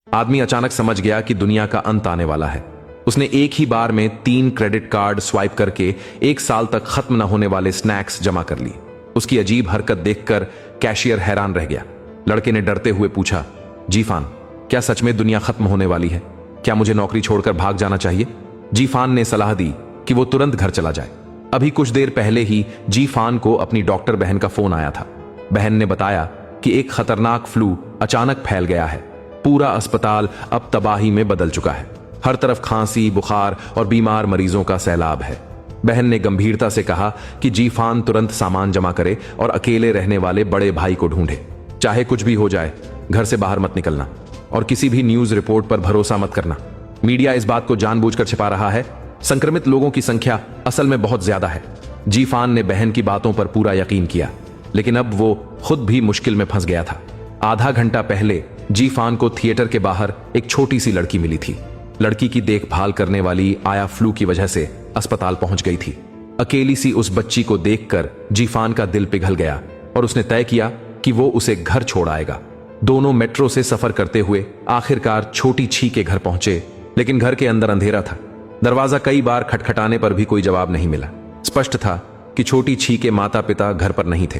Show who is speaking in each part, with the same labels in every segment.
Speaker 1: आदमी अचानक समझ गया कि दुनिया का अंत आने वाला है। उसने एक ही बार में 3 क्रेडिट कार्ड स्वाइप करके 1 साल तक खत्म न होने वाले स्नैक्स जमा कर लिए। उसकी अजीब हरकत देखकर कैशियर हैरान रह गया। लड़के ने डरते हुए पूछा, जीफान, क्या सच में दुनिया खत्म होने वाली है? क्या मुझे नौकरी छोड़कर भाग जाना चाहिए? जीफान ने सलाह दी कि वो तुरंत घर चला जाए। अभी कुछ देर पहले ही जीफान को अपनी डॉक्टर बहन का फोन आया था। बहन ने बताया कि एक खतरनाक फ्लू अचानक फैल गया है। पूरा अस्पताल अब तबाही में बदल चुका है। हर तरफ खांसी, बुखार और बीमार मरीजों का सैलाब है। बहन ने गंभीरता से कहा कि जीफान तुरंत सामान जमा करे और अकेले रहने वाले बड़े भाई को ढूंढे। चाहे कुछ भी हो जाए, घर से बाहर मत निकलना और किसी भी न्यूज रिपोर्ट पर भरोसा मत करना। मीडिया इस बात को जानबूझकर छिपा रहा है। संक्रमित लोगों की संख्या असल में बहुत ज्यादा है। जीफान ने बहन की बातों पर पूरा यकीन किया, लेकिन अब वो खुद भी मुश्किल में फंस गया था। आधा घंटा पहले जीफान को थिएटर के बाहर एक छोटी सी लड़की मिली थी। लड़की की देखभाल करने वाली आया फ्लू की वजह से अस्पताल पहुंच गई थी। अकेली सी उस बच्ची को देखकर जीफान का दिल पिघल गया और उसने तय किया कि वो उसे घर छोड़ आएगा। दोनों मेट्रो से सफर करते हुए आखिरकार छोटी छी के घर पहुंचे, लेकिन घर के अंदर अंधेरा था। दरवाजा कई बार खटखटाने पर भी कोई जवाब नहीं मिला। स्पष्ट था कि छोटी छी के माता पिता घर पर नहीं थे।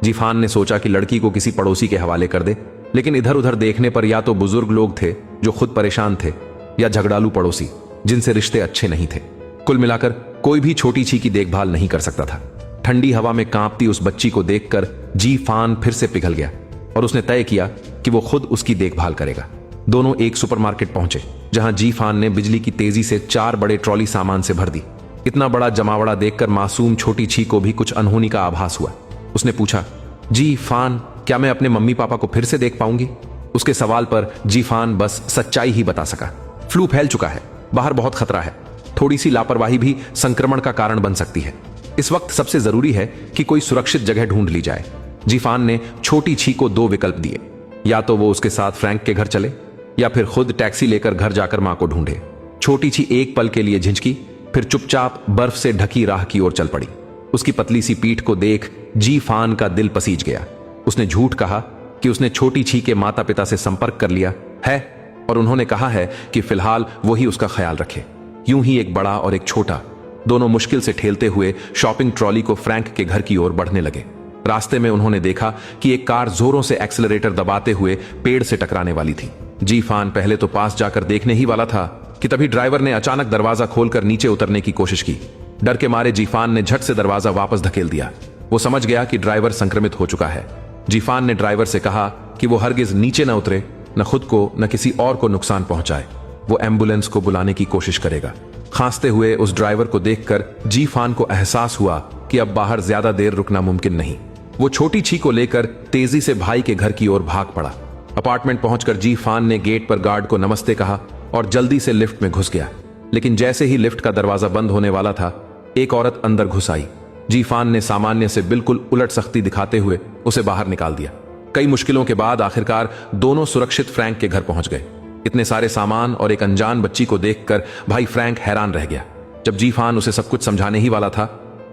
Speaker 1: जीफान ने सोचा कि लड़की को किसी पड़ोसी के हवाले कर दे, लेकिन इधर उधर देखने पर या तो बुजुर्ग लोग थे जो खुद परेशान थे, या झगड़ालू पड़ोसी जिनसे रिश्ते अच्छे नहीं थे। कुल मिलाकर कोई भी छोटी छी की देखभाल नहीं कर सकता था। ठंडी हवा में कांपती उस बच्ची को देखकर जीफान फिर से पिघल गया और उसने तय किया कि वो खुद उसकी देखभाल करेगा। दोनों एक सुपरमार्केट पहुंचे, जहां जीफान ने बिजली की तेजी से 4 बड़े ट्रॉली सामान से भर दी। इतना बड़ा जमावड़ा देखकर मासूम छोटी छी को भी कुछ अनहोनी का आभास हुआ। उसने पूछा, जीफान, क्या मैं अपने मम्मी पापा को फिर से देख पाऊंगी? उसके सवाल पर जीफान बस सच्चाई ही बता सका। फ्लू फैल चुका है, बाहर बहुत खतरा है। थोड़ी सी लापरवाही भी संक्रमण का कारण बन सकती है। इस वक्त सबसे जरूरी है कि कोई सुरक्षित जगह ढूंढ ली जाए। जीफान ने छोटी छी को 2 विकल्प दिए, या तो वो उसके साथ फ्रैंक के घर चले या फिर खुद टैक्सी लेकर घर जाकर मां को ढूंढे। छोटी छी एक पल के लिए झिझकी, फिर चुपचाप बर्फ से ढकी राह की ओर चल पड़ी। उसकी पतली सी पीठ को देख जीफान का दिल पसीज गया। उसने झूठ कहा कि उसने छोटी छी के माता पिता से संपर्क कर लिया है और उन्होंने कहा है कि फिलहाल वही उसका ख्याल रखे। यूं ही एक बड़ा और एक छोटा, दोनों मुश्किल से ठेलते हुए शॉपिंग ट्रॉली को फ्रैंक के घर की ओर बढ़ने लगे। रास्ते में उन्होंने देखा कि एक कार जोरों से एक्सेलरेटर दबाते हुए पेड़ से टकराने वाली थी। जीफान पहले तो पास जाकर देखने ही वाला था कि तभी ड्राइवर ने अचानक दरवाजा खोलकर नीचे उतरने की कोशिश की। डर के मारे जीफान ने झट से दरवाजा वापस धकेल दिया। वो समझ गया कि ड्राइवर संक्रमित हो चुका है। जीफान ने ड्राइवर से कहा कि वो हरगिज नीचे न उतरे, न खुद को न किसी और को नुकसान पहुंचाए। वो एम्बुलेंस को बुलाने की कोशिश करेगा। खांसते हुए उस ड्राइवर को देखकर जीफान को एहसास हुआ कि अब बाहर ज्यादा देर रुकना मुमकिन नहीं। वो छोटी छी को लेकर तेजी से भाई के घर की ओर भाग पड़ा। अपार्टमेंट पहुंचकर जीफान ने गेट पर गार्ड को नमस्ते कहा और जल्दी से लिफ्ट में घुस गया। लेकिन जैसे ही लिफ्ट का दरवाजा बंद होने वाला था, एक औरत अंदर घुस आई। जीफान ने सामान्य से बिल्कुल उलट सख्ती दिखाते हुए उसे बाहर निकाल दिया। कई मुश्किलों के बाद आखिरकार दोनों सुरक्षित फ्रैंक के घर पहुंच गए। इतने सारे सामान और एक अनजान बच्ची को देखकर भाई फ्रैंक हैरान रह गया। जब जीफान उसे सब कुछ समझाने ही वाला था,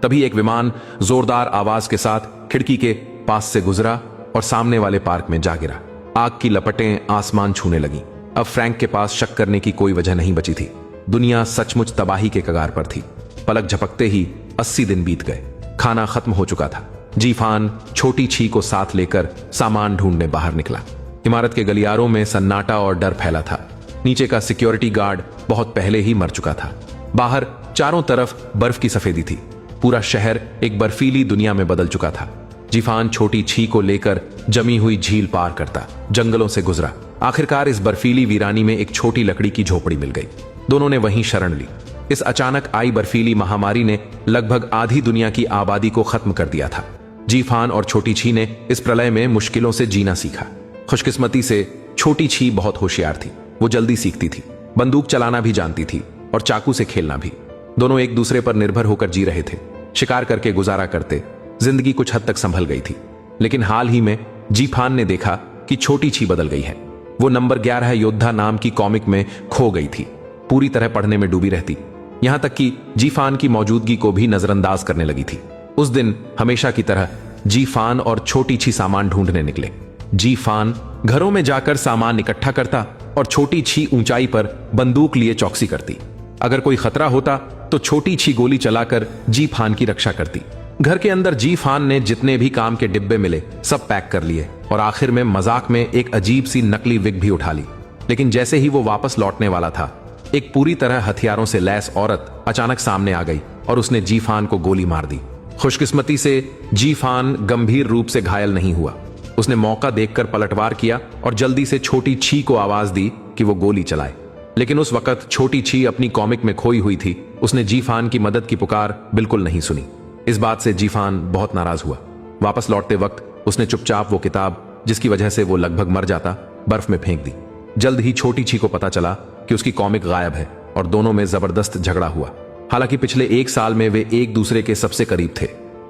Speaker 1: तभी एक विमान जोरदार आवाज के साथ खिड़की के पास से गुजरा और सामने वाले पार्क में जा गिरा। आग की लपटें आसमान छूने लगी। अब फ्रैंक के पास शक करने की कोई वजह नहीं बची थी। दुनिया सचमुच तबाही के कगार पर थी। पलक झपकते ही 80 दिन बीत गए। खाना खत्म हो चुका था। जीफान छोटी छी को साथ लेकर सामान ढूंढने बाहर निकला। इमारत के गलियारों में सन्नाटा और डर फैला था। नीचे का सिक्योरिटी गार्ड बहुत पहले ही मर चुका था। बाहर चारों तरफ बर्फ की सफेदी थी। पूरा शहर एक बर्फीली दुनिया में बदल चुका था। जीफान छोटी छी को लेकर जमी हुई झील पार करता, जंगलों से गुजरा। आखिरकार इस बर्फीली वीरानी में एक छोटी लकड़ी की झोपड़ी मिल गई। दोनों ने वहीं शरण ली। इस अचानक आई बर्फीली महामारी ने लगभग आधी दुनिया की आबादी को खत्म कर दिया था। जीफान और छोटी छी ने इस प्रलय में मुश्किलों से जीना सीखा। खुशकिस्मती से छोटी छी बहुत होशियार थी। वो जल्दी सीखती थी, बंदूक चलाना भी जानती थी और चाकू से खेलना भी। दोनों एक दूसरे पर निर्भर होकर जी रहे थे। शिकार करके गुजारा करते। जिंदगी कुछ हद तक संभल गई थी। लेकिन हाल ही में जीफान ने देखा कि छोटी छी बदल गई है। वो नंबर 11 योद्धा नाम की कॉमिक में खो गई थी। पूरी तरह पढ़ने में डूबी रहती, यहां तक कि जीफान की मौजूदगी को भी नजरअंदाज करने लगी थी। उस दिन हमेशा की तरह जीफान और छोटी छी सामान ढूंढने निकले। जीफान घरों में जाकर सामान इकट्ठा करता, और छोटी छी ऊंचाई पर बंदूक लिए चौकसी करती। अगर कोई खतरा होता तो छोटी छी गोली चलाकर जी फान की रक्षा करती। घर के अंदर जी फान ने जितने भी काम के डिब्बे मिले सब पैक कर लिए और आखिर में मजाक में एक अजीब सी नकली विग भी उठा ली। लेकिन जैसे ही वो वापस लौटने वाला था, एक पूरी तरह हथियारों से लैस औरत अचानक सामने आ गई और उसने जी फान को गोली मार दी। खुशकिस्मती से जी फान गंभीर रूप से घायल नहीं हुआ। उसने मौका देखकर पलटवार किया और जल्दी से छोटी छी को आवाज दी कि वो गोली चलाए। लेकिन उस वक्त छोटी छी अपनी कॉमिक में खोई हुई थी। उसने जी फान की मदद की पुकार बिल्कुल नहीं सुनी। इस बात से जी फान बहुत नाराज हुआ। वापस लौटते वक्त उसने चुपचाप वो किताब, जिसकी वजह से वो लगभग मर जाता, बर्फ में फेंक दी। जल्द ही छोटी छी को पता चला कि उसकी कॉमिक गायब है और दोनों में जबरदस्त झगड़ा हुआ। हालांकि पिछले एक साल में वे एक दूसरे के सबसे करीब थे।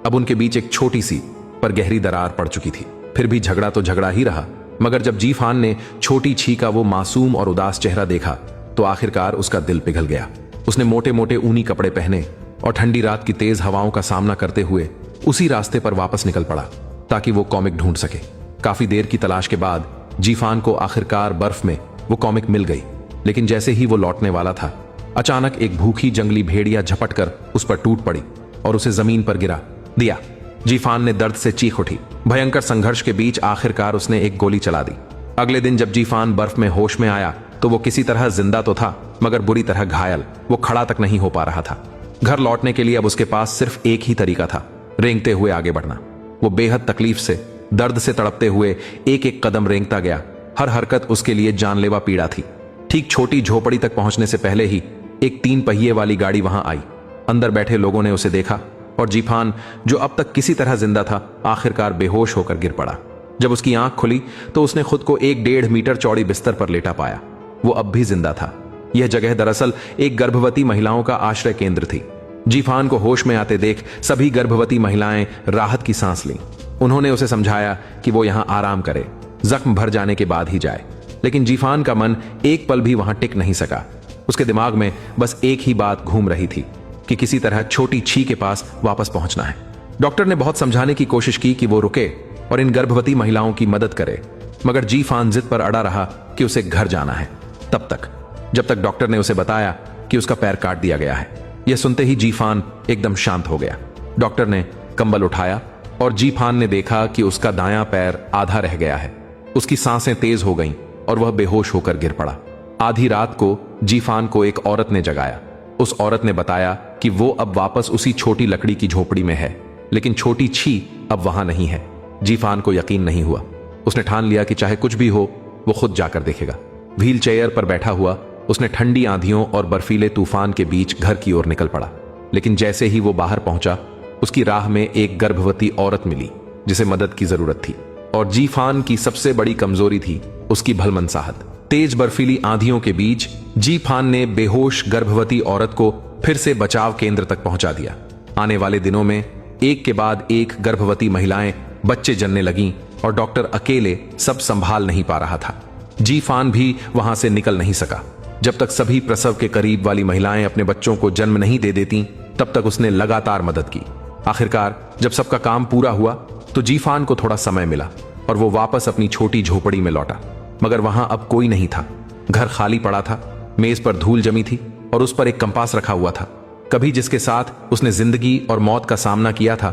Speaker 1: अब उनके बीच एक छोटी सी पर गहरी दरार पड़ चुकी थी। फिर भी झगड़ा तो झगड़ा ही रहा, मगर जब जी फान ने छोटी छी का वो मासूम और उदास चेहरा देखा तो आखिरकार उसका दिल पिघल गया। उसने मोटे मोटे ऊनी कपड़े पहने और ठंडी रात की तेज हवाओं का सामना करते हुए उसी रास्ते पर वापस निकल पड़ा ताकि वो कॉमिक ढूंढ सके। काफी देर की तलाश के बाद जी फान को आखिरकार बर्फ में वो कॉमिक मिल गई। लेकिन जैसे ही वो लौटने वाला था, अचानक एक भूखी जंगली भेड़िया झपट कर उस पर टूट पड़ी और उसे जमीन पर गिरा दिया। जी फान ने दर्द से चीख उठी। भयंकर संघर्ष के बीच आखिरकार उसने एक गोली चला दी। अगले दिन जब जी फान बर्फ में होश में आया तो वो किसी तरह जिंदा तो था, मगर बुरी तरह घायल। वो खड़ा तक नहीं हो पा रहा था। घर लौटने के लिए अब उसके पास सिर्फ एक ही तरीका था, रेंगते हुए आगे बढ़ना। वो बेहद तकलीफ से, दर्द से तड़पते हुए एक एक कदम रेंगता गया। हर हरकत उसके लिए जानलेवा पीड़ा थी। ठीक छोटी झोपड़ी तक पहुंचने से पहले ही एक 3 पहिए वाली गाड़ी वहां आई। अंदर बैठे लोगों ने उसे देखा और जी फान, जो अब तक किसी तरह जिंदा था, आखिरकार बेहोश होकर गिर पड़ा। जब उसकी आंख खुली तो उसने खुद को 1-1.5 मीटर चौड़ी बिस्तर पर लेटा पाया। वो अब भी जिंदा था। यह जगह दरअसल एक गर्भवती महिलाओं का आश्रय केंद्र थी। जी फान को होश में आते देख सभी गर्भवती महिलाएं राहत की सांस लीं। उन्होंने उसे समझाया कि वो यहां आराम करे, जख्म भर जाने के बाद ही जाए। लेकिन जी फान का मन एक पल भी वहां टिक नहीं सका। उसके दिमाग में बस एक ही बात घूम रही थी कि किसी तरह छोटी छी के पास वापस पहुंचना है। डॉक्टर ने बहुत समझाने की कोशिश की कि वो रुके और इन गर्भवती महिलाओं की मदद करे, मगर जी फान जिद पर अड़ा रहा कि उसे घर जाना है, तब तक जब तक डॉक्टर ने उसे बताया कि उसका पैर काट दिया गया है। यह सुनते ही जी फान एकदम शांत हो गया। डॉक्टर ने कंबल उठाया और जी फान ने देखा कि उसका दायां पैर आधा रह गया है। उसकी सांसें तेज हो गईं और वह बेहोश होकर गिर पड़ा। आधी रात को जी फान को एक औरत ने जगाया। उस औरत ने बताया कि वो अब वापस उसी छोटी लकड़ी की झोपड़ी में है, लेकिन छोटी छी अब वहां नहीं है। जी फान को यकीन नहीं हुआ। उसने ठान लिया कि चाहे कुछ भी हो वो खुद जाकर देखेगा। व्हील चेयर पर बैठा हुआ उसने ठंडी आंधियों और बर्फीले तूफान के बीच घर की ओर निकल पड़ा। लेकिन जैसे ही वो बाहर पहुंचा, उसकी राह में एक गर्भवती औरत मिली जिसे मदद की जरूरत थी। और जी फान की सबसे बड़ी कमजोरी थी उसकी भलमनसाहट। तेज बर्फीली आंधियों के बीच जी फान ने बेहोश गर्भवती औरत को फिर से बचाव केंद्र तक पहुंचा दिया। आने वाले दिनों में एक के बाद एक गर्भवती महिलाएं बच्चे जनने लगीं और डॉक्टर अकेले सब संभाल नहीं पा रहा था। जी फान भी वहां से निकल नहीं सका। जब तक सभी प्रसव के करीब वाली महिलाएं अपने बच्चों को जन्म नहीं दे देती, तब तक उसने लगातार मदद की। आखिरकार जब सबका काम पूरा हुआ तो जी फान को थोड़ा समय मिला और वो वापस अपनी छोटी झोपड़ी में लौटा। मगर वहां अब कोई नहीं था। घर खाली पड़ा था। मेज पर धूल जमी थी और उस पर एक कंपास रखा हुआ था। कभी जिसके साथ उसने जिंदगी और मौत का सामना किया था,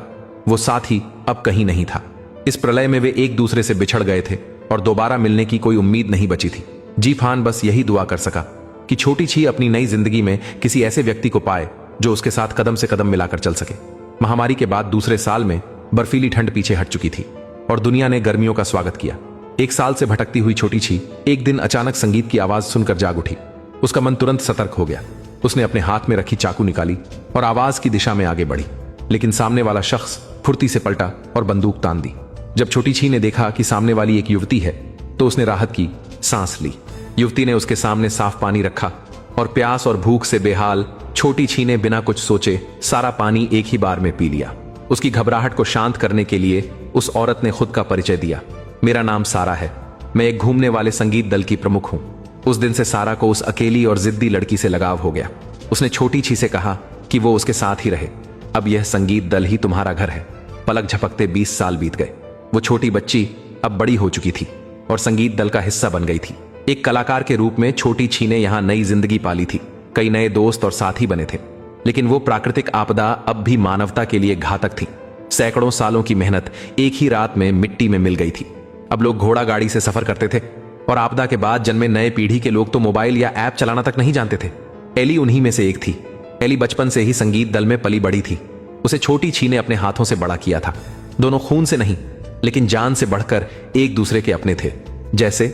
Speaker 1: वो साथी अब कहीं नहीं था। इस प्रलय में वे एक दूसरे से बिछड़ गए थे और दोबारा मिलने की कोई उम्मीद नहीं बची थी। जी फान बस यही दुआ कर सका कि छोटी छी अपनी नई जिंदगी में किसी ऐसे व्यक्ति को पाए जो उसके साथ कदम से कदम मिलाकर चल सके। महामारी के बाद दूसरे साल में बर्फीली ठंड पीछे हट चुकी थी और दुनिया ने गर्मियों का स्वागत किया। एक साल से भटकती हुई छोटी छी एक दिन अचानक संगीत की आवाज सुनकर जाग उठी। उसका मन तुरंत सतर्क हो गया। उसने अपने हाथ में रखी चाकू निकाली और आवाज की दिशा में आगे बढ़ी। लेकिन सामने वाला शख्स फुर्ती से पलटा और बंदूक तान दी। जब छोटी छी ने देखा कि सामने वाली एक युवती है तो उसने राहत की सांस ली। युवती ने उसके सामने साफ पानी रखा और प्यास और भूख से बेहाल छोटी छी ने बिना कुछ सोचे सारा पानी एक ही बार में पी लिया। उसकी घबराहट को शांत करने के लिए उस औरत ने खुद का परिचय दिया। मेरा नाम सारा है। मैं एक घूमने वाले संगीत दल की प्रमुख हूं। उस दिन से सारा को उस अकेली और जिद्दी लड़की से लगाव हो गया। उसने छोटी छी से कहा कि वो उसके साथ ही रहे। अब यह संगीत दल ही तुम्हारा घर है। पलक झपकते 20 साल बीत गए। वो छोटी बच्ची अब बड़ी हो चुकी थी और संगीत दल का हिस्सा बन गई थी। एक कलाकार के रूप में छोटी छी ने यहां नई जिंदगी पाली थी। कई नए दोस्त और साथी बने थे, लेकिन वो प्राकृतिक आपदा अब भी मानवता के लिए घातक थी। सैकड़ों सालों की मेहनत एक ही रात में मिट्टी में मिल गई थी। अब लोग घोड़ा गाड़ी से सफर करते थे और आपदा के बाद जन्मे नए पीढ़ी के लोग तो मोबाइल या ऐप चलाना तक नहीं जानते थे। एली उन्हीं में से एक थी। एली बचपन से ही संगीत दल में पली बड़ी थी। उसे छोटी छी ने अपने हाथों से बड़ा किया था। दोनों खून से नहीं, लेकिन जान से बढ़कर एक दूसरे के अपने थे, जैसे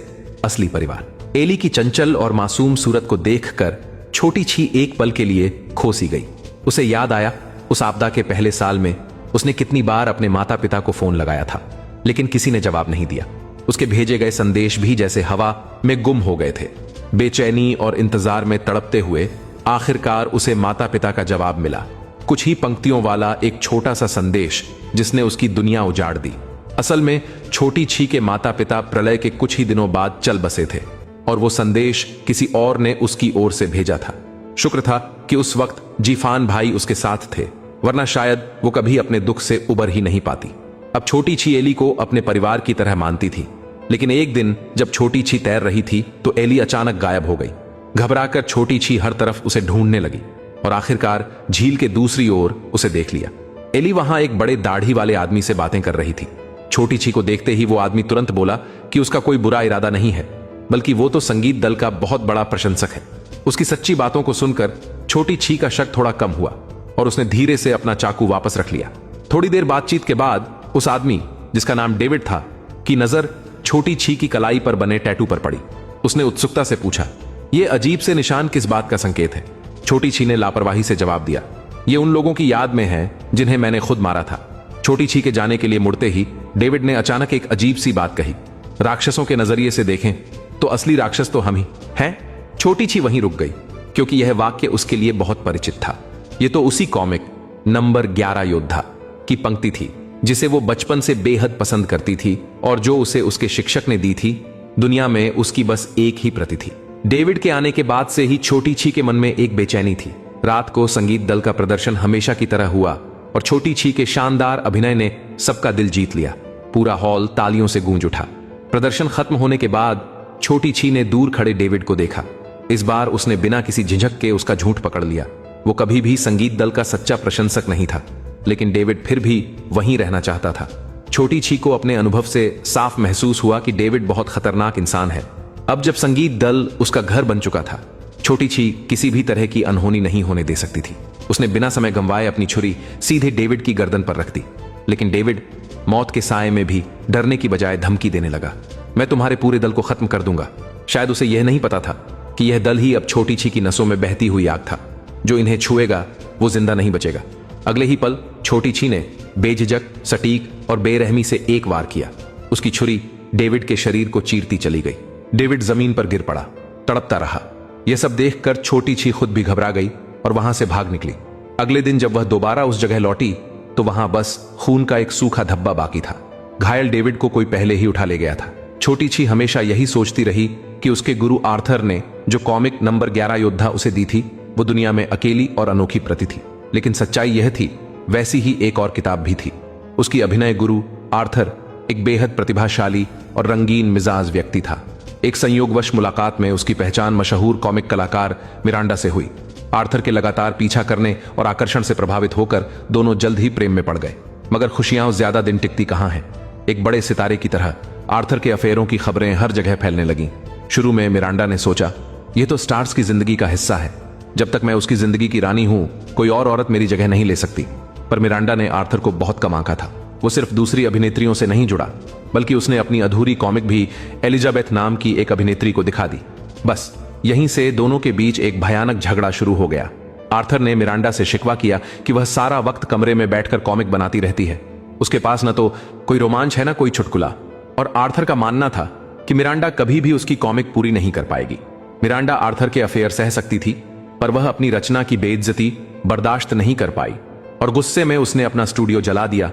Speaker 1: असली परिवार। एली की चंचल और मासूम सूरत को देखकर छोटी छी एक पल के लिए खोसी गई। उसे याद आया उस आपदा के पहले साल में उसने कितनी बार अपने माता पिता को फोन लगाया था, लेकिन किसी ने जवाब नहीं दिया। उसके भेजे गए संदेश भी जैसे हवा में गुम हो गए थे। बेचैनी और इंतजार में तड़पते हुए आखिरकार उसे माता पिता का जवाब मिला। कुछ ही पंक्तियों वाला एक छोटा सा संदेश जिसने उसकी दुनिया उजाड़ दी। असल में छोटी छी के माता पिता प्रलय के कुछ ही दिनों बाद चल बसे थे और वो संदेश किसी और ने उसकी ओर से भेजा था। शुक्र था कि उस वक्त जीफान भाई उसके साथ थे, वरना शायद वो कभी अपने दुख से उबर ही नहीं पाती। अब छोटी छी एली को अपने परिवार की तरह मानती थी, लेकिन एक दिन जब छोटी छी तैर रही थी तो एली अचानक गायब हो गई। घबराकर छोटी छी हर तरफ उसे ढूंढने लगी और आखिरकार झील के दूसरी ओर उसे देख लिया। एली वहां एक बड़े दाढ़ी वाले आदमी से बातें कर रही थी। छोटी छी को देखते ही वो आदमी तुरंत बोला कि उसका कोई बुरा इरादा नहीं है, बल्कि वो तो संगीत दल का बहुत बड़ा प्रशंसक है। उसकी सच्ची बातों को सुनकर छोटी छी का शक थोड़ा कम हुआ और उसने धीरे से अपना चाकू वापस रख लिया। थोड़ी देर बातचीत के बाद उस आदमी, जिसका नाम डेविड था, की नजर छोटी छी की कलाई पर बने टैटू पर पड़ी। उसने उत्सुकता से पूछा, ये अजीब से निशान किस बात का संकेत है? छोटी छी ने लापरवाही से जवाब दिया, ये उन लोगों की याद में है जिन्हें मैंने खुद मारा था। छोटी छी के जाने के लिए मुड़ते ही डेविड ने अचानक एक अजीब सी बात कही, राक्षसों के नजरिए से देखें तो असली राक्षस तो हम ही हैं। छोटी छी वहीं रुक गई, क्योंकि यह वाक्य उसके लिए बहुत परिचित था। यह तो उसी कॉमिक नंबर 11 योद्धा की पंक्ति थी जिसे वो बचपन से बेहद पसंद करती थी और जो उसे उसके शिक्षक ने दी थी। दुनिया में उसकी बस एक ही प्रति थी। डेविड के आने के बाद से ही छोटी छी के मन में एक बेचैनी थी। रात को संगीत दल का प्रदर्शन हमेशा की तरह हुआ और छोटी छी के शानदार अभिनय ने सबका दिल जीत लिया। पूरा हॉल तालियों से गूंज उठा। प्रदर्शन खत्म होने के बाद छोटी छी ने दूर खड़े डेविड को देखा। इस बार उसने बिना किसी झिझक के उसका झूठ पकड़ लिया। वो कभी भी संगीत दल का सच्चा प्रशंसक नहीं था, लेकिन डेविड फिर भी वहीं रहना चाहता था। छोटी छी को अपने अनुभव से साफ महसूस हुआ कि डेविड बहुत खतरनाक इंसान है। अब जब संगीत दल उसका घर बन चुका था, छोटी छी किसी भी तरह की अनहोनी नहीं होने दे सकती थी। उसने बिना समय गंवाए अपनी छुरी सीधे डेविड की गर्दन पर रख दी, लेकिन डेविड मौत के साए में भी डरने की बजाय धमकी देने लगा, मैं तुम्हारे पूरे दल को खत्म कर दूंगा। शायद उसे यह नहीं पता था कि यह दल ही अब छोटी छी की नसों में बहती हुई आग था। जो इन्हें छुएगा वो जिंदा नहीं बचेगा। अगले ही पल छोटी छी ने बेझिझक, सटीक और बेरहमी से एक वार किया। उसकी छुरी डेविड के शरीर को चीरती चली गई। डेविड जमीन पर गिर पड़ा, तड़पता रहा। यह सब देखकर छोटी छी खुद भी घबरा गई और वहां से भाग निकली। अगले दिन जब वह दोबारा उस जगह लौटी तो वहां बस खून का एक सूखा धब्बा बाकी था। घायल डेविड को कोई पहले ही उठा ले गया था। छोटी छी हमेशा यही सोचती रही कि उसके गुरु आर्थर ने जो कॉमिक नंबर 11 योद्धा उसे दी थी वो दुनिया में अकेली और अनोखी प्रति थी। लेकिन सच्चाई यह थी, वैसी ही एक और किताब भी थी। उसकी अभिनय गुरु आर्थर एक बेहद प्रतिभाशाली और रंगीन मिजाज व्यक्ति था। एक संयोगवश मुलाकात में उसकी पहचान मशहूर कॉमिक कलाकार मिरांडा से हुई। आर्थर के लगातार पीछा करने और आकर्षण से प्रभावित होकर दोनों जल्द ही प्रेम में पड़ गए। मगर खुशियां ज्यादा दिन टिकती कहां हैं। एक बड़े सितारे की तरह आर्थर के अफेयरों की खबरें हर जगह फैलने लगीं। शुरू में मिरांडा ने सोचा, यह तो स्टार्स की जिंदगी का हिस्सा है। जब तक मैं उसकी जिंदगी की रानी हूं, कोई और औरत मेरी जगह नहीं ले सकती। पर मिरांडा ने आर्थर को बहुत कम आंका था। वो सिर्फ दूसरी अभिनेत्रियों से नहीं जुड़ा, बल्कि उसने अपनी अधूरी कॉमिक भी एलिजाबेथ नाम की एक अभिनेत्री को दिखा दी। बस यहीं से दोनों के बीच एक भयानक झगड़ा शुरू हो गया। आर्थर ने मिरांडा से शिकवा किया कि वह सारा वक्त कमरे में बैठकर कॉमिक बनाती रहती है। उसके पास न तो कोई रोमांच है न कोई चुटकुला। और आर्थर का मानना था कि मिरांडा कभी भी उसकी कॉमिक पूरी नहीं कर पाएगी। मिरांडा आर्थर के अफेयर सह सकती थी, पर वह अपनी रचना की बेइज्जती बर्दाश्त नहीं कर पाई और गुस्से में उसने अपना स्टूडियो जला दिया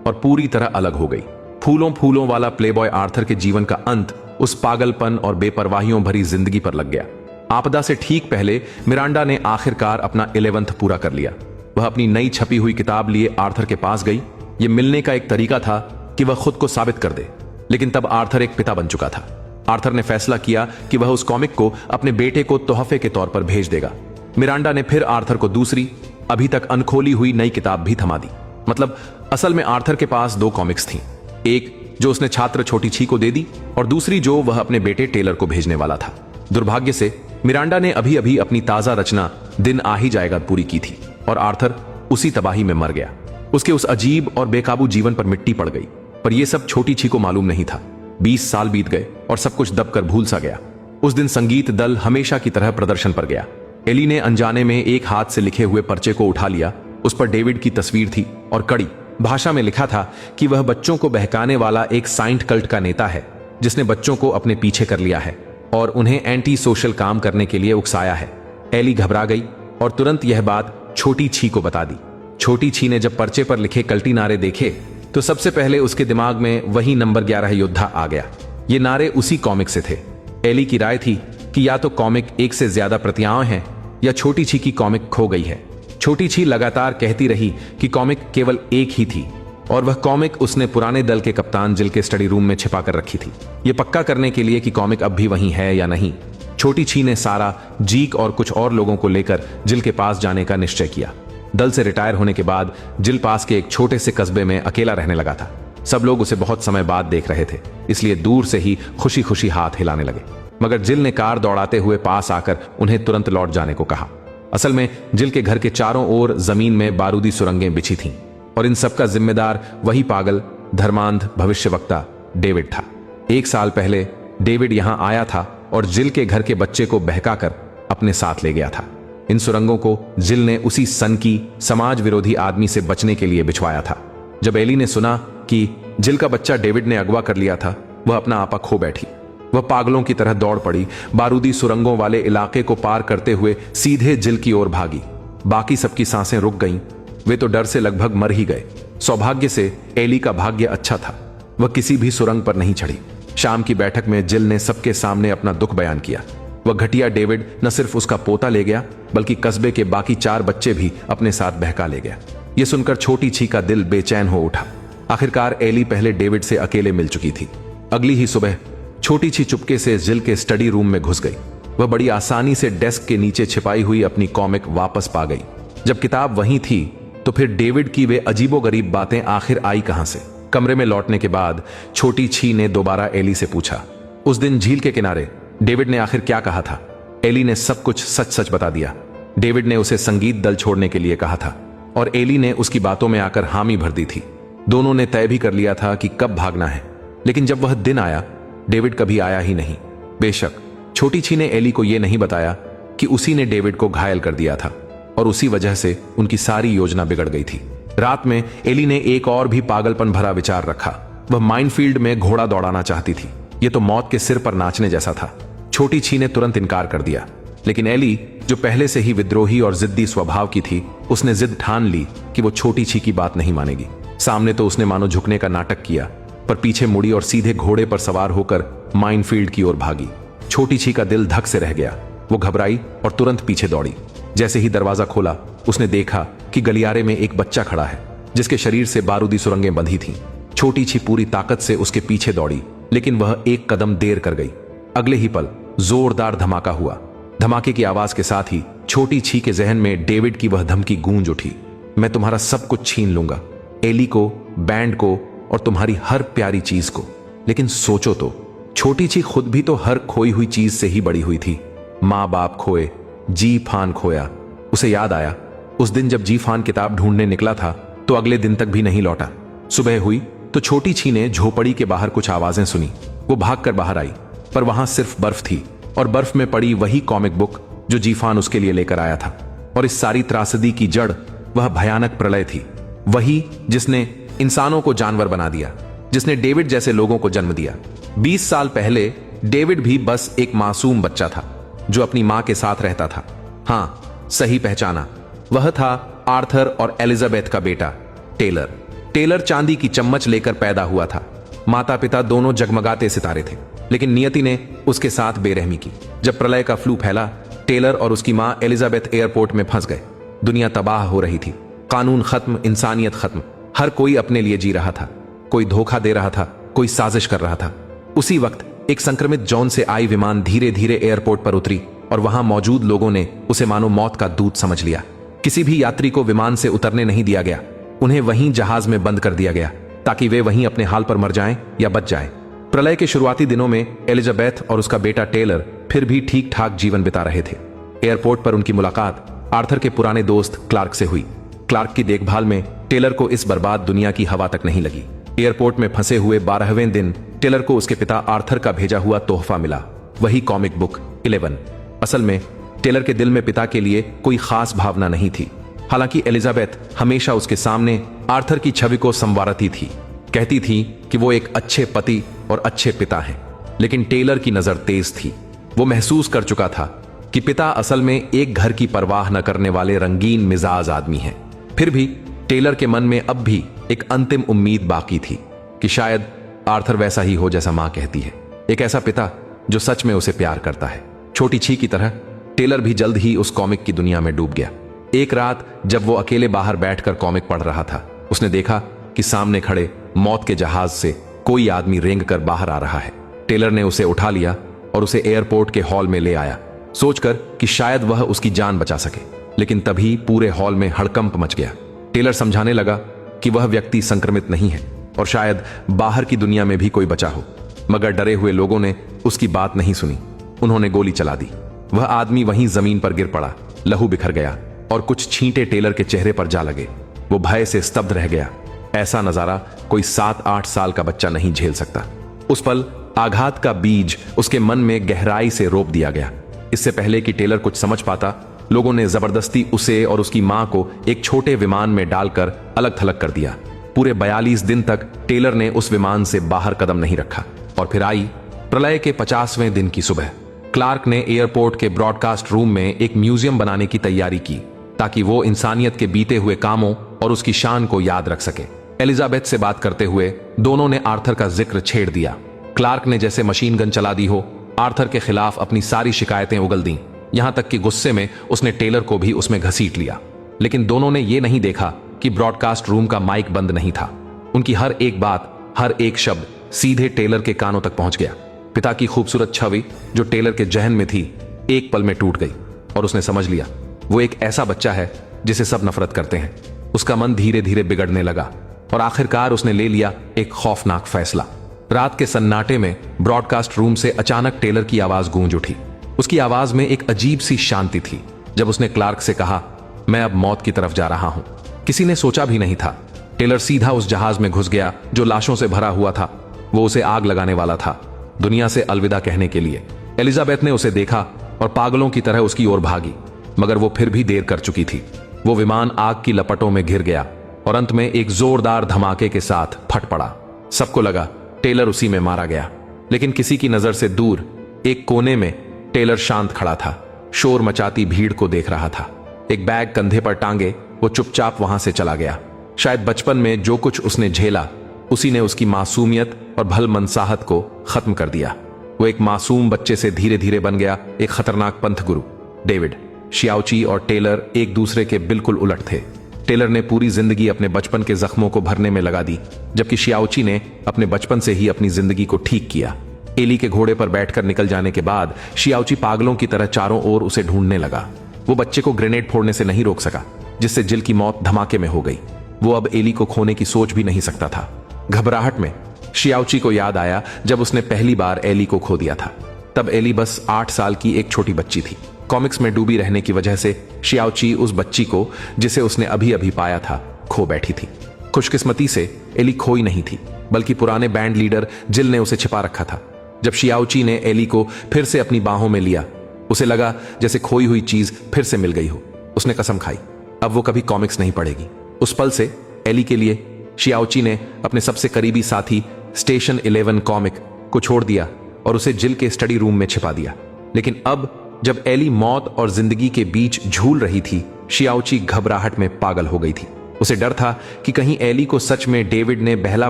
Speaker 1: और पूरी तरह अलग हो गई। फूलों फूलों वाला प्लेबॉय आर्थर के जीवन का अंत उस पागलपन और बेपरवाहियों भरी जिंदगी पर लग गया। आपदा से ठीक पहले मिरांडा ने आखिरकार अपना 11th पूरा कर लिया। वह अपनी नई छपी हुई किताब लिए आर्थर के पास गई। यह मिलने का एक तरीका था कि वह खुद को साबित कर दे, लेकिन तब आर्थर एक पिता बन चुका था। आर्थर ने फैसला किया कि वह उस कॉमिक को अपने बेटे को तोहफे के तौर पर भेज देगा। मिरांडा ने फिर आर्थर को दूसरी, अभी तक अनखोली हुई नई किताब भी थमा दी। मतलब असल में आर्थर के पास दो कॉमिक्स थीं, एक जो उसने छात्र छोटी छी को दे दी और दूसरी जो वह अपने बेटे टेलर को भेजने वाला था। दुर्भाग्य से मिरांडा ने अभी अभी अपनी ताजा रचना दिन आ ही जाएगा पूरी की थी और आर्थर उसी तबाही में मर गया। उसके उस अजीब और बेकाबू जीवन पर मिट्टी पड़ गई, पर यह सब छोटी छी को मालूम नहीं था। 20 साल बीत गए और सब कुछ दबकर भूल सा गया। उस दिन संगीत दल हमेशा की तरह प्रदर्शन पर गया। एली ने अनजाने में एक हाथ से लिखे हुए पर्चे को उठा लिया। उस पर डेविड की तस्वीर थी और कड़ी भाषा में लिखा था कि वह बच्चों को बहकाने वाला एक साइंट कल्ट का नेता है जिसने बच्चों को अपने पीछे कर लिया है और उन्हें एंटी सोशल काम करने के लिए उकसाया है। एली घबरा गई और तुरंत यह बात छोटी छी को बता दी। छोटी छी ने जब पर्चे पर लिखे कल्टी नारे देखे तो सबसे पहले उसके दिमाग में वही नंबर 11 योद्धा आ गया। ये नारे उसी कॉमिक से थे। एली की राय थी कि या तो कॉमिक एक से ज्यादा प्रतियां हैं या छोटी छी की कॉमिक खो गई है। छोटी छी लगातार कहती रही कि कॉमिक केवल एक ही थी और वह कॉमिक उसने पुराने दल के कप्तान जिल के स्टडी रूम में छिपा कर रखी थी, यह पक्का करने के लिए कि कॉमिक अब भी वहीं है या नहीं। छोटी छी ने सारा, जीक और कुछ और लोगों को लेकर जिल के पास जाने का निश्चय किया। दल से रिटायर होने के बाद जिल पास के एक छोटे से कस्बे में अकेला रहने लगा था। सब लोग उसे बहुत समय बाद देख रहे थे, इसलिए दूर से ही खुशी खुशी हाथ हिलाने लगे। मगर जिल ने कार दौड़ाते हुए पास आकर उन्हें तुरंत लौट जाने को कहा। असल में जिल के घर के चारों ओर जमीन में बारूदी सुरंगें बिछी थीं और इन सबका जिम्मेदार वही पागल धर्मांध भविष्यवक्ता डेविड था। 1 साल पहले डेविड यहां आया था और जिल के घर के बच्चे को बहकाकर अपने साथ ले गया था। इन सुरंगों को जिल ने उसी सनकी समाज विरोधी आदमी से बचने के लिए बिछवाया था। जब एली ने सुना कि जिल का बच्चा डेविड ने अगवा कर लिया था, वह अपना आपा खो बैठी। वह पागलों की तरह दौड़ पड़ी, बारूदी सुरंगों वाले इलाके को पार करते हुए सीधे जिल की ओर भागी। बाकी सबकी सांसें रुक गईं, वे तो डर से लगभग मर ही गए। सौभाग्य से एली का भाग्य अच्छा था, वह किसी भी सुरंग पर नहीं चढ़ी। शाम की बैठक में जिल ने सबके सामने अपना दुख बयान किया। वह घटिया डेविड न सिर्फ उसका पोता ले गया बल्कि कस्बे के बाकी 4 बच्चे भी अपने साथ बहका ले गया। यह सुनकर छोटी छी का दिल बेचैन हो उठा। आखिरकार एली पहले डेविड से अकेले मिल चुकी थी। अगली ही सुबह छोटी छी चुपके से जिल के स्टडी रूम में घुस गई। वह बड़ी आसानी से डेस्क के नीचे छिपाई हुई अपनी कॉमिक वापस पा गई। जब किताब वहीं थी तो फिर डेविड की वे अजीबोगरीब बातें आखिर आई कहां से? कमरे में लौटने के बाद छोटी छी ने दोबारा एली से पूछा, उस दिन झील के किनारे डेविड ने आखिर क्या कहा था? एली ने सब कुछ सच सच बता दिया। डेविड ने उसे संगीत दल छोड़ने के लिए कहा था और एली ने उसकी बातों में आकर हामी भर दी थी। दोनों ने तय भी कर लिया था कि कब भागना है, लेकिन जब वह दिन आया डेविड कभी आया ही नहीं। बेशक छोटी छी ने एली को यह नहीं बताया कि उसी ने डेविड को घायल कर दिया था और उसी वजह से उनकी सारी योजना बिगड़ गई थी। रात में एली ने एक और भी पागलपन भरा विचार रखा। वह माइनफील्ड में घोड़ा दौड़ाना चाहती थी। यह तो मौत के सिर पर नाचने जैसा था। छोटी छी ने तुरंत इनकार कर दिया, लेकिन एली जो पहले से ही विद्रोही और जिद्दी स्वभाव की थी, उसने जिद ठान ली कि वो छोटी छी की बात नहीं मानेगी। सामने तो उसने मानो झुकने का नाटक किया, पर पीछे मुड़ी और सीधे घोड़े पर सवार होकर माइनफील्ड की ओर भागी। छोटी छी का दिल धक से रह गया। वो घबराई और तुरंत पीछे दौड़ी। जैसे ही दरवाजा खोला उसने देखा कि गलियारे में एक बच्चा खड़ा है जिसके शरीर से बारूदी सुरंगें बंधी थीं। छोटी छी पूरी ताकत से उसके पीछे दौड़ी, लेकिन वह एक कदम देर कर गई। अगले ही पल जोरदार धमाका हुआ। धमाके की आवाज के साथ ही छोटी छी के जहन में डेविड की वह धमकी गूंज उठी, मैं तुम्हारा सब कुछ छीन लूंगा, एली को, बैंड को और तुम्हारी हर प्यारी चीज को। लेकिन सोचो तो, छोटी छी खुद भी तो हर खोई हुई चीज से ही बड़ी हुई थी। माँ बाप खोए, जी फान खोया। उसे याद आया उस दिन जब जी फान किताब ढूंढने निकला था तो अगले दिन तक भी नहीं लौटा। सुबह हुई तो छोटी छी ने झोपड़ी के बाहर कुछ आवाजें सुनी। वो भागकर बाहर आई, पर वहां सिर्फ बर्फ थी और बर्फ में पड़ी वही कॉमिक बुक जो जीफान उसके लिए लेकर आया था। और इस सारी त्रासदी की जड़ वह भयानक प्रलय थी, वही जिसने इंसानों को जानवर बना दिया, जिसने डेविड जैसे लोगों को जन्म दिया। 20 साल पहले डेविड भी बस एक मासूम बच्चा था जो अपनी मां के साथ रहता था। हाँ, सही पहचाना, वह था आर्थर और एलिजाबेथ का बेटा टेलर। टेलर चांदी की चम्मच लेकर पैदा हुआ था। माता पिता दोनों जगमगाते सितारे थे, लेकिन नियति ने उसके साथ बेरहमी की। जब प्रलय का फ्लू फैला, टेलर और उसकी मां एलिजाबेथ एयरपोर्ट में फंस गए। दुनिया तबाह हो रही थी। कानून खत्म, इंसानियत खत्म। हर कोई अपने लिए जी रहा था। कोई धोखा दे रहा था, कोई साजिश कर रहा था। उसी वक्त एक संक्रमित जॉन से आई विमान धीरे धीरे एयरपोर्ट पर उतरी और वहां मौजूद लोगों ने उसे मानो मौत का दूत समझ लिया। किसी भी यात्री को विमान से उतरने नहीं दिया गया। उन्हें वहीं जहाज में बंद कर दिया गया ताकि वे वहीं अपने हाल पर मर जाएं या बच जाएं। प्रलय के शुरुआती दिनों में एलिजाबेथ और उसका बेटा टेलर फिर भी ठीक ठाक जीवन बिता रहे थे। एयरपोर्ट पर उनकी मुलाकात आर्थर के पुराने दोस्त क्लार्क से हुई। क्लार्क की देखभाल में टेलर को इस बर्बाद दुनिया की हवा तक नहीं लगी। एयरपोर्ट में फंसे हुए 12वें दिन टेलर को उसके पिता आर्थर का भेजा हुआ तोहफा मिला, वही कॉमिक बुक 11। असल में टेलर के दिल में पिता के लिए कोई खास भावना नहीं थी। हालांकि एलिजाबेथ हमेशा उसके सामने आर्थर की छवि को संवारती थी, कहती थी कि वो एक अच्छे पति और अच्छे पिता हैं। लेकिन टेलर की नजर तेज थी। वो महसूस कर चुका था कि पिता असल में एक घर की परवाह न करने वाले रंगीन मिजाज आदमी हैं। फिर भी टेलर के मन में अब भी एक अंतिम उम्मीद बाकी थी कि शायद आर्थर वैसा ही हो जैसा मां कहती है, एक ऐसा पिता जो सच में उसे प्यार करता है। छोटी छी की तरह टेलर भी जल्द ही उस कॉमिक की दुनिया में डूब गया। एक रात जब वो अकेले बाहर बैठकर कॉमिक पढ़ रहा था, उसने देखा कि सामने खड़े मौत के जहाज से कोई आदमी रेंग कर बाहर आ रहा है। टेलर ने उसे उठा लिया और उसे एयरपोर्ट के हॉल में ले आया, सोचकर कि शायद वह उसकी जान बचा सके। लेकिन तभी पूरे हॉल में हड़कंप मच गया। टेलर समझाने लगा कि वह व्यक्ति संक्रमित नहीं है और शायद बाहर की दुनिया में भी कोई बचा हो, मगर डरे हुए लोगों ने उसकी बात नहीं सुनी। उन्होंने गोली चला दी। वह आदमी वहीं जमीन पर गिर पड़ा, लहू बिखर गया और कुछ छींटे टेलर के चेहरे पर जा लगे। वो भय से स्तब्ध रह गया। ऐसा नजारा कोई 7-8 साल का बच्चा नहीं झेल सकता। उस पल आघात का बीज उसके मन में गहराई से रोप दिया गया। इससे पहले कि टेलर कुछ समझ पाता, लोगों ने जबरदस्ती उसे और उसकी मां को एक छोटे विमान में डालकर अलग थलग कर दिया। पूरे 42 दिन तक टेलर ने उस विमान से बाहर कदम नहीं रखा। और फिर आई प्रलय के 50वें दिन की सुबह। क्लार्क ने एयरपोर्ट के ब्रॉडकास्ट रूम में एक म्यूजियम बनाने की तैयारी की ताकि वो इंसानियत के बीते हुए कामों और उसकी शान को याद रख सके। एलिजाबेथ से बात करते हुए दोनों ने आर्थर का जिक्र छेड़ दिया। क्लार्क ने जैसे मशीन गन चला दी हो आर्थर के खिलाफ अपनी सारी शिकायतें उगल दी। यहां तक कि गुस्से में उसने टेलर को भी उसमें घसीट लिया। लेकिन दोनों ने यह नहीं देखा कि ब्रॉडकास्ट रूम का माइक बंद नहीं था। उनकी हर एक बात, हर एक शब्द सीधे टेलर के कानों तक पहुंच गया। पिता की खूबसूरत छवि जो टेलर के जहन में थी, एक पल में टूट गई और उसने समझ लिया वो एक ऐसा बच्चा है जिसे सब नफरत करते हैं। उसका मन धीरे धीरे बिगड़ने लगा और आखिरकार उसने ले लिया एक खौफनाक फैसला। रात के सन्नाटे में ब्रॉडकास्ट रूम से अचानक टेलर की आवाज गूंज उठी। उसकी आवाज में एक अजीब सी शांति थी। जब उसने क्लार्क से कहा, मैं अब मौत की तरफ जा रहा हूं, किसी ने सोचा भी नहीं था। टेलर सीधा उस जहाज में घुस गया जो लाशों से भरा हुआ था। वो उसे आग लगाने वाला था, दुनिया से अलविदा कहने के लिए। एलिजाबेथ ने उसे देखा और पागलों की तरह उसकी ओर भागी, मगर वो फिर भी देर कर चुकी थी। वो विमान आग की लपटों में घिर गया और अंत में एक जोरदार धमाके के साथ फट पड़ा। सबको लगा टेलर उसी में मारा गया, लेकिन किसी की नजर से दूर एक कोने में टेलर शांत खड़ा था, शोर मचाती भीड़ को देख रहा था। एक बैग कंधे पर टांगे वो चुपचाप वहां से चला गया। शायद बचपन में जो कुछ उसने झेला उसी ने उसकी मासूमियत और भल मनसाहत को खत्म कर दिया। वो एक मासूम बच्चे से धीरे धीरे बन गया एक खतरनाक पंथ गुरु। डेविड, शियाओची और टेलर एक दूसरे के बिल्कुल उलट थे। टेलर ने पूरी जिंदगी अपने बचपन के जख्मों को भरने में लगा दी, जबकि शियाओची ने अपने बचपन से ही अपनी जिंदगी को ठीक किया। एली के घोड़े पर बैठकर निकल जाने के बाद शियाओची पागलों की तरह चारों ओर उसे ढूंढने लगा। वो बच्चे को ग्रेनेड फोड़ने से नहीं रोक सका, जिससे जिल की मौत धमाके में हो गई। वो अब एली को खोने की सोच भी नहीं सकता था। घबराहट में शियाओची को याद आया जब उसने पहली बार एली को खो दिया था। तब एली बस 8 साल की एक छोटी बच्ची थी। कॉमिक्स में डूबी रहने की वजह से शियाओची उस बच्ची को, जिसे उसने अभी अभी पाया था, खो बैठी थी। खुशकिस्मती से एली खोई नहीं थी, बल्कि पुराने बैंड लीडर जिल ने उसे छिपा रखा था। जब शियाओची ने एली को फिर से अपनी बाहों में लिया, उसे लगा जैसे खोई हुई चीज फिर से मिल गई हो। उसने कसम खाई अब वो कभी कॉमिक्स नहीं पढ़ेगी। उस पल से एली के लिए शियाओची ने अपने सबसे करीबी साथी स्टेशन 11 कॉमिक को छोड़ दिया और उसे जिल के स्टडी रूम में छिपा दिया। लेकिन अब जब एली मौत और जिंदगी के बीच झूल रही थी, शियाओची घबराहट में पागल हो गई थी। उसे डर था कि कहीं एली को सच में डेविड ने बहला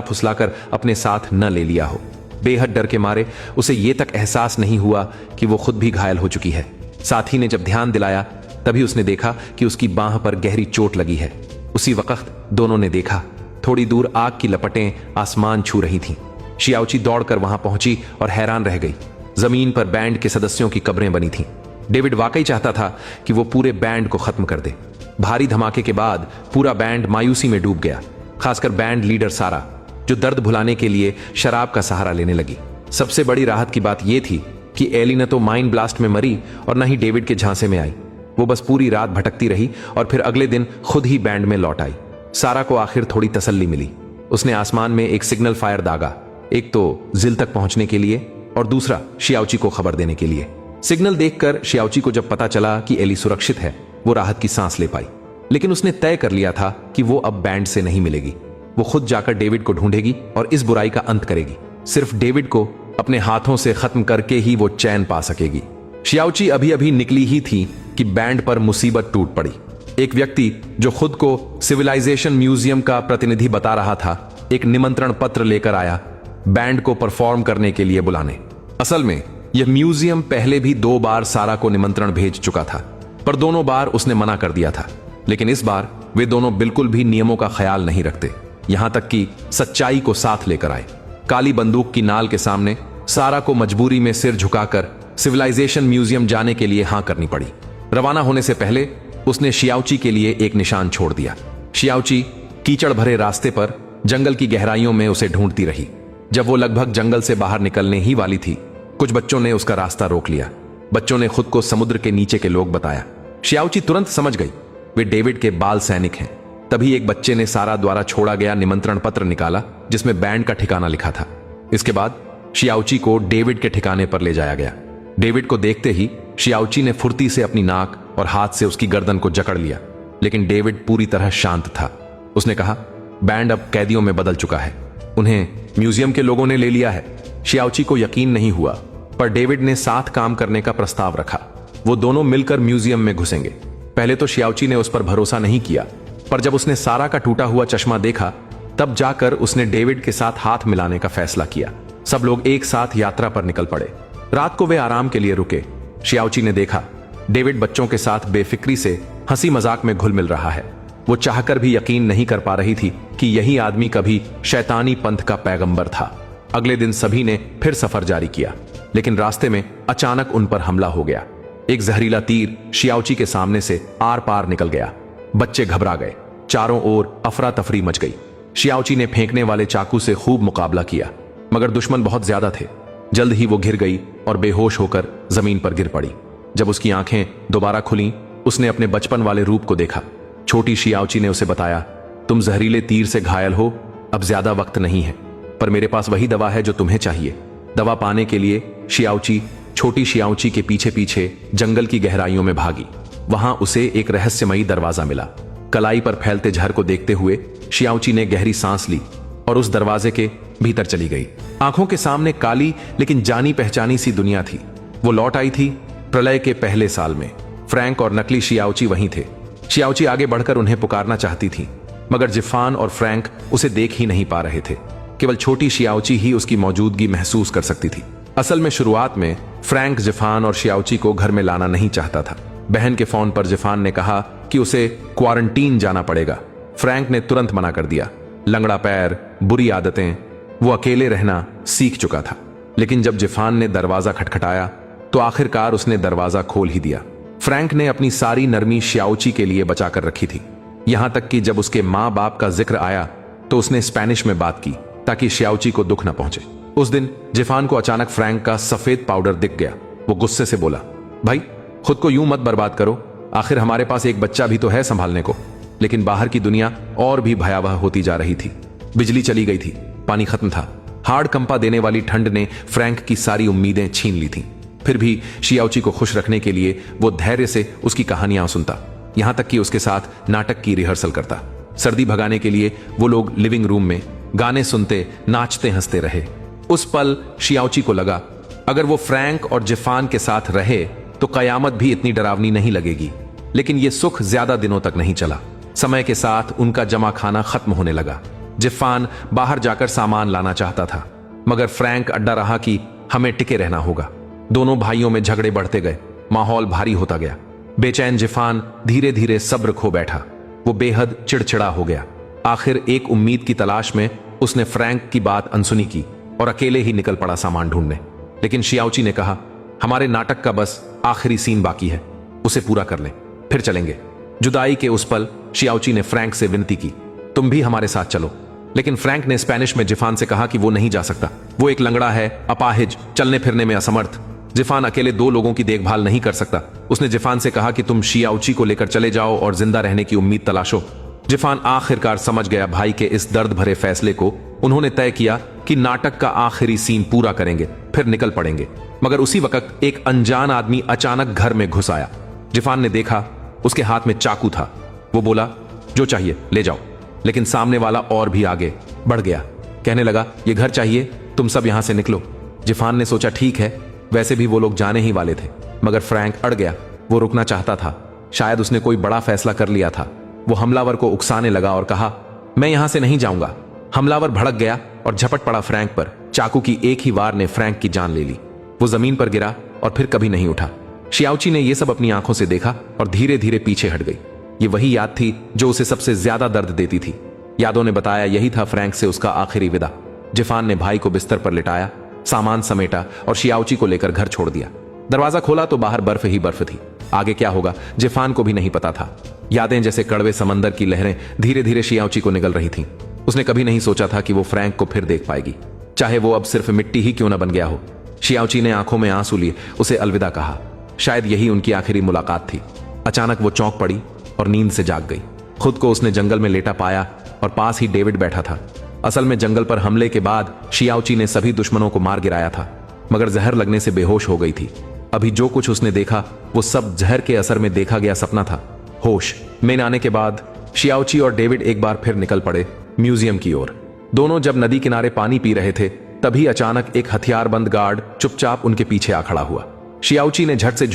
Speaker 1: फुसलाकर अपने साथ न ले लिया हो। बेहद डर के मारे उसे ये तक एहसास नहीं हुआ कि वो खुद भी घायल हो चुकी है। साथी ने जब ध्यान दिलाया तभी उसने देखा कि उसकी बांह पर गहरी चोट लगी है। उसी वक्त दोनों ने देखा थोड़ी दूर आग की लपटें आसमान छू रही थीं। शियाओची दौड़कर वहां पहुंची और हैरान रह गई। जमीन पर बैंड के सदस्यों की कब्रें बनी थीं। डेविड वाकई चाहता था कि वो पूरे बैंड को खत्म कर दे। भारी धमाके के बाद पूरा बैंड मायूसी में डूब गया, खासकर बैंड लीडर सारा, जो दर्द भुलाने के लिए शराब का सहारा लेने लगी। सबसे बड़ी राहत की बात यह थी कि एली न तो माइंड ब्लास्ट में मरी और न ही डेविड के झांसे में आई। वो बस पूरी रात भटकती रही और फिर अगले दिन खुद ही बैंड में लौट आई। सारा को आखिर थोड़ी तसल्ली मिली। उसने आसमान में एक सिग्नल फायर दागा, एक तो जिल तक पहुंचने के लिए और दूसरा शियाओची को खबर देने के लिए। सिग्नल देखकर शियाओची को जब पता चला कि एली सुरक्षित है, वो राहत की सांस ले पाई। लेकिन उसने तय कर लिया था कि वो अब बैंड से नहीं मिलेगी। वो खुद जाकर डेविड को ढूंढेगी और इस बुराई का अंत करेगी। सिर्फ डेविड को अपने हाथों से खत्म करके ही वो चैन पा सकेगी। शियाओची अभी अभी निकली ही थी कि बैंड पर मुसीबत टूट पड़ी। एक व्यक्ति जो खुद को सिविलाइजेशन म्यूजियम का प्रतिनिधि बता रहा था, एक निमंत्रण पत्र लेकर आया बैंड को परफॉर्म करने के लिए बुलाने। असल में यह म्यूजियम पहले भी 2 बार सारा को निमंत्रण भेज चुका था, पर दोनों बार उसने मना कर दिया था। लेकिन इस बार वे दोनों बिल्कुल भी नियमों का ख्याल नहीं रखते, यहां तक कि सच्चाई को साथ लेकर आए। काली बंदूक की नाल के सामने सारा को मजबूरी में सिर झुकाकर सिविलाइजेशन म्यूजियम जाने के लिए हां करनी पड़ी। रवाना होने से पहले उसने शियाओची के लिए एक निशान छोड़ दिया। शियाओची कीचड़ भरे रास्ते पर जंगल की गहराइयों में उसे ढूंढती रही। जब वो लगभग जंगल से बाहर निकलने ही वाली थी, कुछ बच्चों ने उसका रास्ता रोक लिया। बच्चों ने खुद को समुद्र के नीचे के लोग बताया। शियाओची तुरंत समझ गई वे डेविड के बाल सैनिक हैं। तभी एक बच्चे ने सारा द्वारा छोड़ा गया निमंत्रण पत्र निकाला, जिसमें बैंड का ठिकाना लिखा था। इसके बाद शियाओची को डेविड के ठिकाने पर ले जाया गया। डेविड को देखते ही शियाओची ने फुर्ती से अपनी नाक और हाथ से उसकी गर्दन को जकड़ लिया, लेकिन डेविड पूरी तरह शांत था। उसने कहा, बैंड अब कैदियों में बदल चुका है, उन्हें म्यूजियम के लोगों ने ले लिया है। शियाओची को यकीन नहीं हुआ, पर डेविड ने साथ काम करने का प्रस्ताव रखा। वो दोनों मिलकर म्यूजियम में घुसेंगे। पहले तो शियाओची ने उस पर भरोसा नहीं किया, पर जब उसने सारा का टूटा हुआ चश्मा देखा, तब जाकर उसने डेविड के साथ हाथ मिलाने का फैसला किया। सब लोग एक साथ यात्रा पर निकल पड़े। रात को वे आराम के लिए रुके। शियाओची ने देखा डेविड बच्चों के साथ बेफिक्री से हंसी मजाक में घुल मिल रहा है। वो चाहकर भी यकीन नहीं कर पा रही थी कि यही आदमी कभी शैतानी पंथ का पैगंबर था। अगले दिन सभी ने फिर सफर जारी किया, लेकिन रास्ते में अचानक उन पर हमला हो गया। एक जहरीला तीर शियाओची के सामने से आर पार निकल गया। बच्चे घबरा गए। चारों ओर अफरा तफरी मच गई। शियाओची ने फेंकने वाले चाकू से खूब मुकाबला किया, मगर दुश्मन बहुत ज्यादा थे। जल्द ही वो गिर गई और बेहोश होकर जमीन पर गिर पड़ी। जब उसकी आंखें दोबारा खुलीं, उसने अपने बचपन वाले रूप को देखा। छोटी शियाओची ने उसे बताया, तुम जहरीले तीर से घायल हो, अब ज्यादा वक्त नहीं है, पर मेरे पास वही दवा है जो तुम्हें चाहिए। दवा पाने के लिए शियाओची छोटी शियाओची के पीछे पीछे जंगल की गहराइयों में भागी। वहां उसे एक रहस्यमयी दरवाजा मिला। कलाई पर फैलते झर को देखते हुए शियाओची ने गहरी सांस ली और उस दरवाजे के भीतर चली गई। आंखों के सामने काली लेकिन जानी पहचानी सी दुनिया थी। वो लौट आई थी प्रलय के पहले साल में। फ्रैंक और नकली शियाओची वहीं थे। शियाओची आगे बढ़कर उन्हें पुकारना चाहती थी, मगर जिफान और फ्रैंक उसे देख ही नहीं पा रहे थे। केवल छोटी शियाओची ही उसकी मौजूदगी महसूस कर सकती थी। असल में शुरुआत में फ्रैंक जिफान और शियाओची को घर में लाना नहीं चाहता था। बहन के फोन पर जिफान ने कहा कि उसे क्वारंटीन जाना पड़ेगा। फ्रैंक ने तुरंत मना कर दिया। लंगड़ा पैर, बुरी आदतें, वो अकेले रहना सीख चुका था। लेकिन जब जिफान ने दरवाजा खटखटाया तो आखिरकार उसने दरवाजा खोल ही दिया। फ्रैंक ने अपनी सारी नरमी शियाओची के लिए बचा कर रखी थी। यहां तक कि जब उसके मां बाप का जिक्र आया तो उसने स्पेनिश में बात की ताकि शियाओची को दुख न पहुंचे। उस दिन जिफान को अचानक फ्रैंक का सफेद पाउडर दिख गया। वो गुस्से से बोला, भाई खुद को यूं मत बर्बाद करो, आखिर हमारे पास एक बच्चा भी तो है संभालने को। लेकिन बाहर की दुनिया और भी भयावह होती जा रही थी। बिजली चली गई थी, पानी खत्म था। हार्ड कंपा देने वाली ठंड ने फ्रैंक की सारी उम्मीदें छीन ली थीं। फिर भी शियाओची को खुश रखने के लिए वो धैर्य से उसकी कहानियां सुनता, यहां तक कि उसके साथ नाटक की रिहर्सल करता। सर्दी भगाने के लिए वो लोग लिविंग रूम में गाने सुनते, नाचते हंसते रहे। उस पल शियाओची को लगा, अगर वो फ्रैंक और जिफान के साथ रहे तो कयामत भी इतनी डरावनी नहीं लगेगी। लेकिन ये सुख ज्यादा दिनों तक नहीं चला। समय के साथ उनका जमा खाना खत्म होने लगा। जिफान बाहर जाकर सामान लाना चाहता था, मगर फ्रैंक अड्डा रहा कि हमें टिके रहना होगा। दोनों भाइयों में झगड़े बढ़ते गए। माहौल भारी होता गया। बेचैन जिफान धीरे धीरे सब्र खो बैठा। वो बेहद चिड़चिड़ा हो गया। आखिर एक उम्मीद की तलाश में उसने फ्रैंक की बात अनसुनी की। और अकेले ही निकल पड़ा सामान ढूंढने। लेकिन शियाओची ने कहा, हमारे नाटक का बस आखिरी सीन बाकी है, उसे पूरा कर लें, फिर चलेंगे। जुदाई के उस पल शियाओची ने फ्रैंक से विनती की, तुम भी हमारे साथ चलो। लेकिन फ्रैंक ने स्पेनिश में जिफान से कहा कि वो नहीं जा सकता। वो एक लंगड़ा है, अपाहिज, चलने फिरने में असमर्थ। जिफान अकेले 2 लोगों की देखभाल नहीं कर सकता। उसने जिफान से कहा कि तुम शियाओची को लेकर चले जाओ और जिंदा रहने की उम्मीद तलाशो। जिफान आखिरकार समझ गया भाई के इस दर्द भरे फैसले को। उन्होंने तय किया कि नाटक का आखिरी सीन पूरा करेंगे, फिर निकल पड़ेंगे। मगर उसी वक्त एक अनजान आदमी अचानक घर में घुस आया। जिफान ने देखा, उसके हाथ में चाकू था। वो बोला, जो चाहिए ले जाओ। लेकिन सामने वाला और भी आगे बढ़ गया, कहने लगा, ये घर चाहिए, तुम सब यहां से निकलो। जिफान ने सोचा, ठीक है, वैसे भी वो लोग जाने ही वाले थे। मगर फ्रैंक अड़ गया। वो रुकना चाहता था, शायद उसने कोई बड़ा फैसला कर लिया था। वो हमलावर को उकसाने लगा और कहा, मैं यहां से नहीं जाऊंगा। हमलावर भड़क गया और झपट पड़ा फ्रैंक पर। चाकू की एक ही वार ने फ्रैंक की जान ले ली। वो जमीन पर गिरा और फिर कभी नहीं उठा। शियाओची ने यह सब अपनी आंखों से देखा और धीरे धीरे पीछे हट गई। ये वही याद थी जो उसे सबसे ज्यादा दर्द देती थी। यादों ने बताया यही था फ्रैंक से उसका आखिरी विदा। जिफान ने भाई को बिस्तर पर लिटाया, सामान समेटा और शियाओची को लेकर घर छोड़ दिया। दरवाजा खोला तो बाहर बर्फ ही बर्फ थी। आगे क्या होगा जिफान को भी नहीं पता था। यादें जैसे कड़वे समंदर की लहरें धीरे धीरे शियाओची को निगल रही थीं। उसने कभी नहीं सोचा था कि वो फ्रैंक को फिर देख पाएगी, चाहे वो अब सिर्फ मिट्टी ही क्यों न बन गया हो। शियाओची ने आंखों में आंसू लिए उसे अलविदा कहा। शायद यही उनकी आखिरी मुलाकात थी। अचानक वो चौंक पड़ी और नींद से जाग गई। खुद को उसने जंगल में लेटा पाया और पास ही डेविड बैठा था। असल में जंगल पर हमले के बाद शियाओची ने सभी दुश्मनों को मार गिराया था, मगर जहर लगने से बेहोश हो गई थी। अभी जो कुछ उसने देखा वो सब जहर के असर में देखा गया सपना था। होश में आने के बाद शियाओची और डेविड एक बार फिर निकल पड़े म्यूजियम की ओर। दोनों जब नदी किनारे पानी पी रहे थे तभी अचानक एक हथियारबंद गार्ड चुपचाप उनके पीछे आ खड़ा हुआ। शियाओची ने झट से